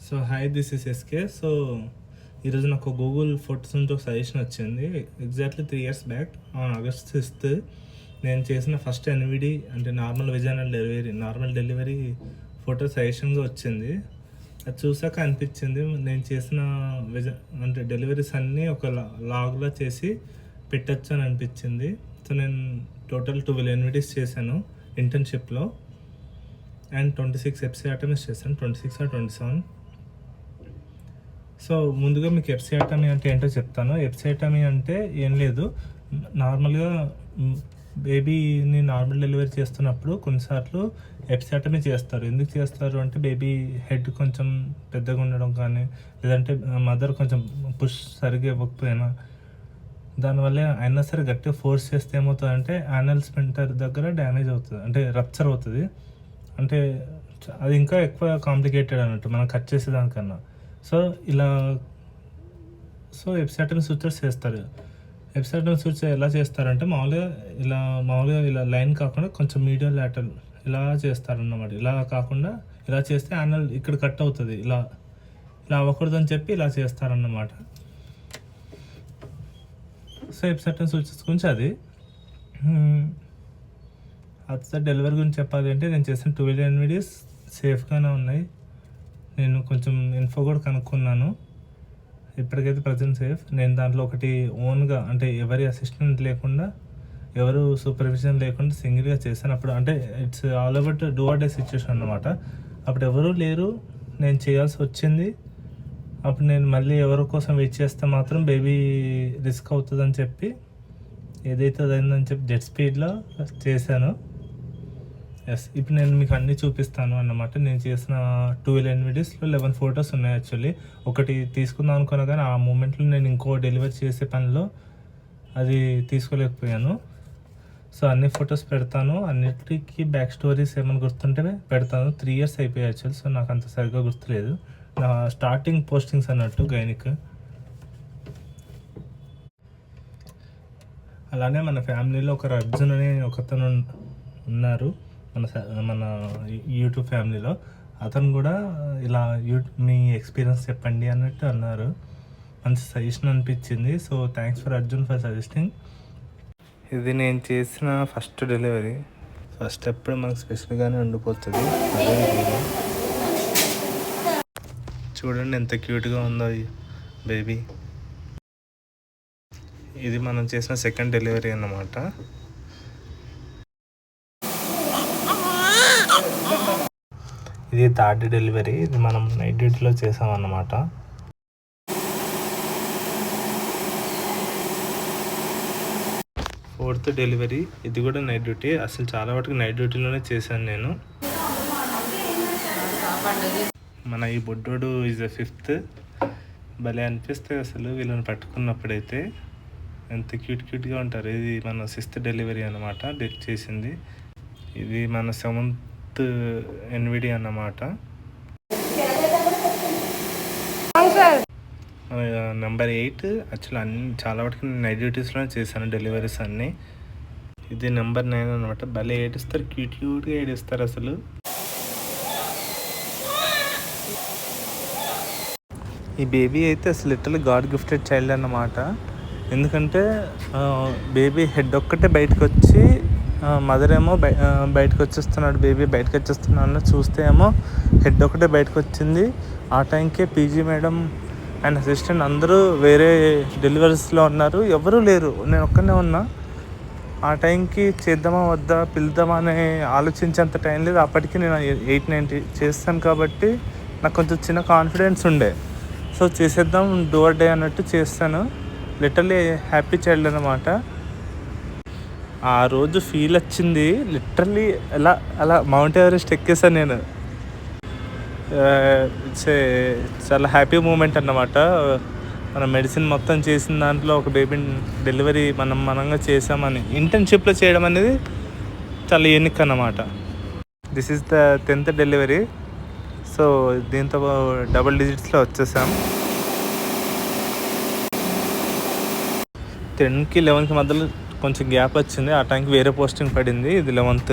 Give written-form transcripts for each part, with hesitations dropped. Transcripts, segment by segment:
So hi, this is SK. So ఈరోజు నాకు Google photos నుంచి ఒక సజెషన్ వచ్చింది. Exactly 3 years back on August 6th నేను చేసిన ఫస్ట్ ఎన్విడి అంటే నార్మల్ డెలివరీ ఫోటో సజెషన్గా వచ్చింది. అది చూసాక అనిపించింది నేను చేసిన అంటే డెలివరీస్ అన్నీ ఒక లాగ్లో చేసి పెట్టచ్చు అని అనిపించింది. సో నేను టోటల్ 12 ఎన్విడీస్ చేశాను ఇంటర్న్షిప్లో అండ్ 26 ఎఫ్సిఆటమీస్ చేశాను, 26 or 27. సో ముందుగా మీకు ఎఫ్సిఆటమీ అంటే ఏంటో చెప్తాను. ఎఫ్సిఆటమీ అంటే ఏం లేదు, నార్మల్గా బేబీని నార్మల్ డెలివరీ చేస్తున్నప్పుడు కొన్నిసార్లు ఎఫ్సిఆటమీ చేస్తారు. ఎందుకు చేస్తారు అంటే బేబీ హెడ్ కొంచెం పెద్దగా ఉండడం కానీ, లేదంటే మదర్ కొంచెం పుష్ సరిగ్గా ఇవ్వకపోయినా, దానివల్ల అయినా సరే గట్టిగా ఫోర్స్ చేస్తే ఏమవుతుందంటే యానల్ స్పింటర్ దగ్గర డ్యామేజ్ అవుతుంది, అంటే రప్చర్ అవుతుంది. అంటే అది ఇంకా ఎక్కువ కాంప్లికేటెడ్ అన్నట్టు మనం కట్ చేసేదానికన్నా. సో ఎఫ్సిఆటమీ సూచర్స్ చేస్తారు. ఎఫ్సిఆటమీ సూచర్ ఎలా చేస్తారంటే మామూలుగా ఇలా లైన్ కాకుండా కొంచెం మీడియం లాటరల్ ఇలా చేస్తారన్నమాట. ఇలా కాకుండా ఇలా చేస్తే యానల్ ఇక్కడ కట్ అవుతుంది, ఇలా అవ్వకూడదని చెప్పి ఇలా చేస్తారన్నమాట. సో ఎఫ్సిఆటమీ సూచర్స్ గురించి అది డెలివరీ గురించి చెప్పాలి అంటే నేను చేసిన 12 ఎన్విడీస్ సేఫ్గానే ఉన్నాయి. నేను కొంచెం ఇన్ఫో కూడా కనుక్కున్నాను, ఇప్పటికైతే ప్రజెంట్ సేఫ్. నేను దాంట్లో ఒకటి ఓన్గా అంటే ఎవరి అసిస్టెంట్ లేకుండా, ఎవరు సూపర్విజన్ లేకుండా సింగిల్గా చేశాను. అప్పుడు అంటే it's all about do or day situation అన్నమాట. అప్పుడు ఎవరూ లేరు, నేను చేయాల్సి వచ్చింది. అప్పుడు నేను మళ్ళీ ఎవరి కోసం వెయిట్ చేస్తే మాత్రం బేబీ రిస్క్ అవుతుందని చెప్పి ఏదైతే అయిందని చెప్పి జెట్ స్పీడ్లో చేశాను. ఇప్పుడు నేను మీకు అన్నీ చూపిస్తాను అన్నమాట. నేను చేసిన 12 ఎన్విడీస్లో 11 ఫొటోస్ ఉన్నాయి. యాక్చువల్లీ ఒకటి తీసుకుందాం అనుకున్నా కానీ ఆ మూమెంట్లో నేను ఇంకో డెలివరీ చేసే పనిలో అది తీసుకోలేకపోయాను. సో అన్ని ఫొటోస్ పెడతాను, అన్నిటికీ బ్యాక్ స్టోరీస్ ఏమైనా గుర్తుంటే పెడతాను. 3 years అయిపోయాయి యాక్చువల్లీ, సో నాకు అంత సరిగ్గా గుర్తులేదు. నా స్టార్టింగ్ పోస్టింగ్స్ అన్నట్టు గైనిక్. అలానే మన ఫ్యామిలీలో ఒక అర్జున్ అనే ఒకతను ఉన్నారు మన యూట్యూబ్ ఫ్యామిలీలో. అతను కూడా ఇలా మీ ఎక్స్పీరియన్స్ చెప్పండి అన్నట్టు అన్నారు. మంచి సజెషన్ అనిపించింది. So thanks for Arjun for suggesting. ఇది నేను చేసిన ఫస్ట్ డెలివరీ. ఫస్ట్ ఎప్పుడు మనకు స్పెషల్గానే ఉండిపోతుంది. చూడండి ఎంత క్యూట్గా ఉందో ఈ బేబీ. ఇది మనం చేసిన సెకండ్ డెలివరీ అన్నమాట. ఇది థర్డ్ డెలివరీ. ఇది మనం నైట్ డ్యూటీలో చేసామన్నమాట. ఫోర్త్ డెలివరీ, ఇది కూడా నైట్ డ్యూటీ. అసలు చాలా వరకు నైట్ డ్యూటీలోనే చేశాను నేను. మన ఈ బొడ్డోడు ఈజ్ ద 5th. భలే అనిపిస్తే అసలు వీళ్ళని పట్టుకున్నప్పుడైతే ఎంత క్యూట్గా ఉంటారు. ఇది మన 6th డెలివరీ అన్నమాట చేసింది. ఇది మన 7th ఎన్విడి అన్నమాట. నెంబర్ 8. యాక్చువల్లీ చాలా వరకు నేను నైట్ డ్యూటీస్లోనే చేశాను డెలివరీస్ అన్నీ. ఇది నెంబర్ 9 అనమాట. భలే ఏడుస్తారు, క్యూట్గా ఏడుస్తారు అసలు. ఈ బేబీ అయితే అసలు లిటరల్లీ గాడ్ గిఫ్టెడ్ చైల్డ్ అన్నమాట. ఎందుకంటే బేబీ హెడ్ ఒక్కటే బయటకు వచ్చి, మదర్ ఏమో బయటకు వచ్చేస్తున్నాడు, బేబీ బయటకు వచ్చేస్తున్నాడు చూస్తే ఏమో హెడ్ ఒకటే బయటకు వచ్చింది. ఆ టైంకే పీజీ మేడం అండ్ అసిస్టెంట్ అందరూ వేరే డెలివరీస్లో ఉన్నారు, ఎవరూ లేరు, నేను ఒక్కనే ఉన్నా. ఆ టైంకి చేద్దామా వద్దా, పిలుద్దామా అని ఆలోచించేంత టైం లేదు. అప్పటికి నేను 8-9 చేస్తాను కాబట్టి నాకు కొంచెం చిన్న కాన్ఫిడెన్స్ ఉండే. సో చేసేద్దాం, డూ ఆర్ డే అన్నట్టు చేస్తాను. లిటరల్లీ హ్యాపీ చైల్డ్ అన్నమాట. ఆ రోజు ఫీల్ వచ్చింది లిటరల్లీ అలా మౌంట్ ఎవరెస్ట్ ఎక్కేసాను నేను. ఇట్స్ చాలా హ్యాపీ మూమెంట్ అన్నమాట. మన మెడిసిన్ మొత్తం చేసిన దాంట్లో ఒక బేబీ డెలివరీ మనంగా చేసామని ఇంటర్న్షిప్లో చేయడం అనేది చాలా యూనిక్ అన్నమాట. This is the 10th delivery. So దీంతో డబుల్ డిజిట్స్లో వచ్చేసాం. 10కి 11కి మధ్యలో కొంచెం గ్యాప్ వచ్చింది. ఆ టైంకి వేరే పోస్టింగ్ పడింది, ఇది 11th.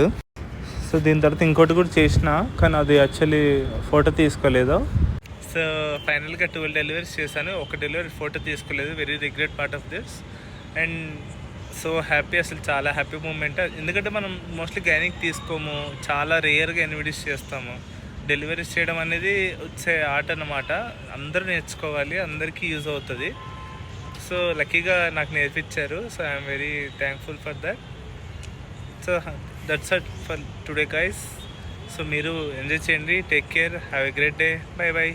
సో దీని తర్వాత ఇంకోటి కూడా చేసిన, కానీ అది యాక్చువల్లీ ఫోటో తీసుకోలేదు. సో ఫైనల్గా 12 డెలివరీస్ చేశాను. ఒక డెలివరీ ఫోటో తీసుకోలేదు. Very regret part of this. And so happy, అసలు చాలా హ్యాపీ మూమెంట్. ఎందుకంటే మనం మోస్ట్లీ గైనిక్ తీసుకోము, చాలా రేర్గా ఎన్విడీస్ చేస్తాము. డెలివరీస్ చేయడం అనేది వచ్చే ఆర్ట్ అన్నమాట. అందరూ నేర్చుకోవాలి, అందరికీ యూజ్ అవుతుంది. సో లక్కీగా నాకు నేర్పించారు. So I'm very thankful for that. So that's it for today guys. So మీరు ఎంజాయ్ చేయండి. Take care, have a great day. By by.